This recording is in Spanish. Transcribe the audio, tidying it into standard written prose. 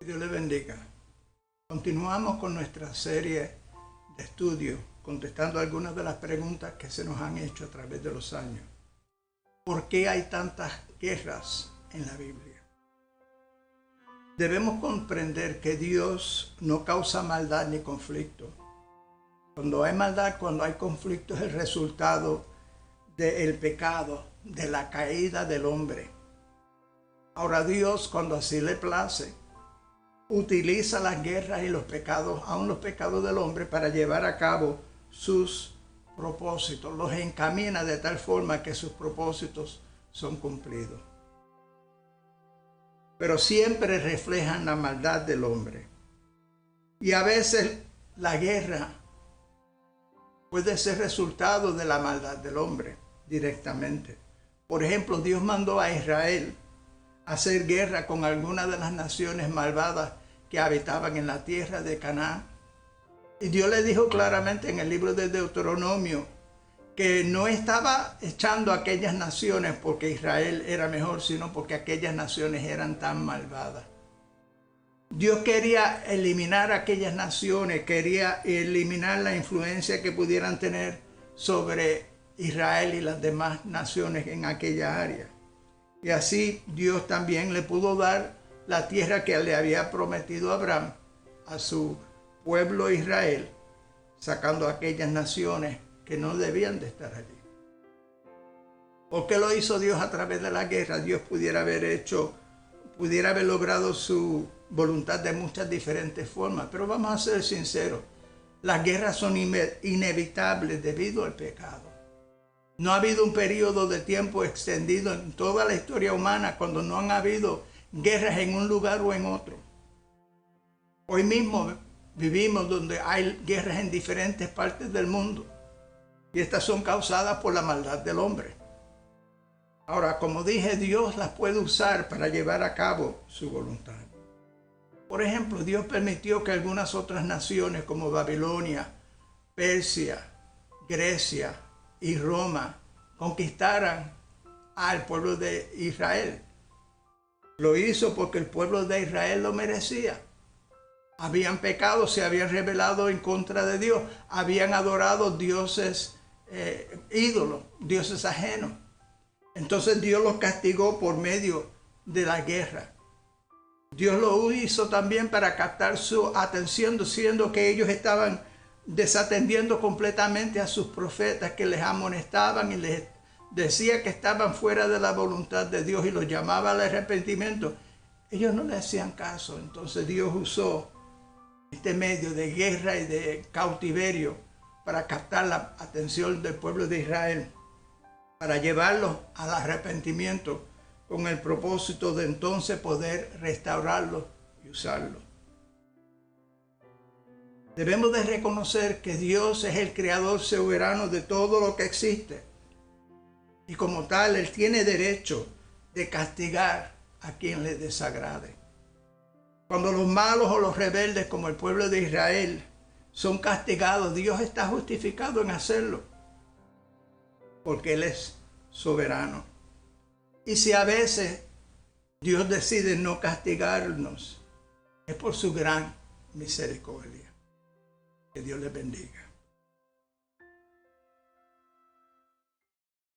Dios le bendiga. Continuamos con nuestra serie de estudio, contestando algunas de las preguntas que se nos han hecho a través de los años. ¿Por qué hay tantas guerras en la Biblia? Debemos comprender que Dios no causa maldad ni conflicto. Cuando hay maldad, cuando hay conflicto, es el resultado del pecado, de la caída del hombre. Ahora Dios, cuando así le place, utiliza las guerras y los pecados, aun los pecados del hombre, para llevar a cabo sus propósitos. Los encamina de tal forma que sus propósitos son cumplidos. Pero siempre reflejan la maldad del hombre. Y a veces la guerra puede ser resultado de la maldad del hombre directamente. Por ejemplo, Dios mandó a Israel a hacer guerra con algunas de las naciones malvadas que habitaban en la tierra de Canaán. Y Dios le dijo claramente en el libro de Deuteronomio que no estaba echando a aquellas naciones porque Israel era mejor, sino porque aquellas naciones eran tan malvadas. Dios quería eliminar aquellas naciones, quería eliminar la influencia que pudieran tener sobre Israel y las demás naciones en aquella área. Y así Dios también le pudo dar la tierra que le había prometido a Abraham, a su pueblo Israel, sacando a aquellas naciones que no debían de estar allí. ¿Por qué lo hizo Dios a través de la guerra? Dios pudiera haber logrado su voluntad de muchas diferentes formas, pero vamos a ser sinceros, las guerras son inevitables debido al pecado. No ha habido un periodo de tiempo extendido en toda la historia humana cuando no han habido guerras en un lugar o en otro. Hoy mismo vivimos donde hay guerras en diferentes partes del mundo y estas son causadas por la maldad del hombre. Ahora, como dije, Dios las puede usar para llevar a cabo su voluntad. Por ejemplo, Dios permitió que algunas otras naciones como Babilonia, Persia, Grecia y Roma conquistaran al pueblo de Israel. Lo hizo porque el pueblo de Israel lo merecía. Habían pecado, se habían rebelado en contra de Dios, habían adorado dioses ídolos, dioses ajenos. Entonces Dios los castigó por medio de la guerra. Dios lo hizo también para captar su atención, diciendo que ellos estaban desatendiendo completamente a sus profetas que les amonestaban y les decía que estaban fuera de la voluntad de Dios y los llamaba al arrepentimiento. Ellos no le hacían caso. Entonces Dios usó este medio de guerra y de cautiverio para captar la atención del pueblo de Israel, para llevarlos al arrepentimiento con el propósito de entonces poder restaurarlos y usarlos. Debemos de reconocer que Dios es el creador soberano de todo lo que existe. Y como tal, Él tiene derecho de castigar a quien le desagrade. Cuando los malos o los rebeldes, como el pueblo de Israel, son castigados, Dios está justificado en hacerlo, porque Él es soberano. Y si a veces Dios decide no castigarnos, es por su gran misericordia. Que Dios les bendiga.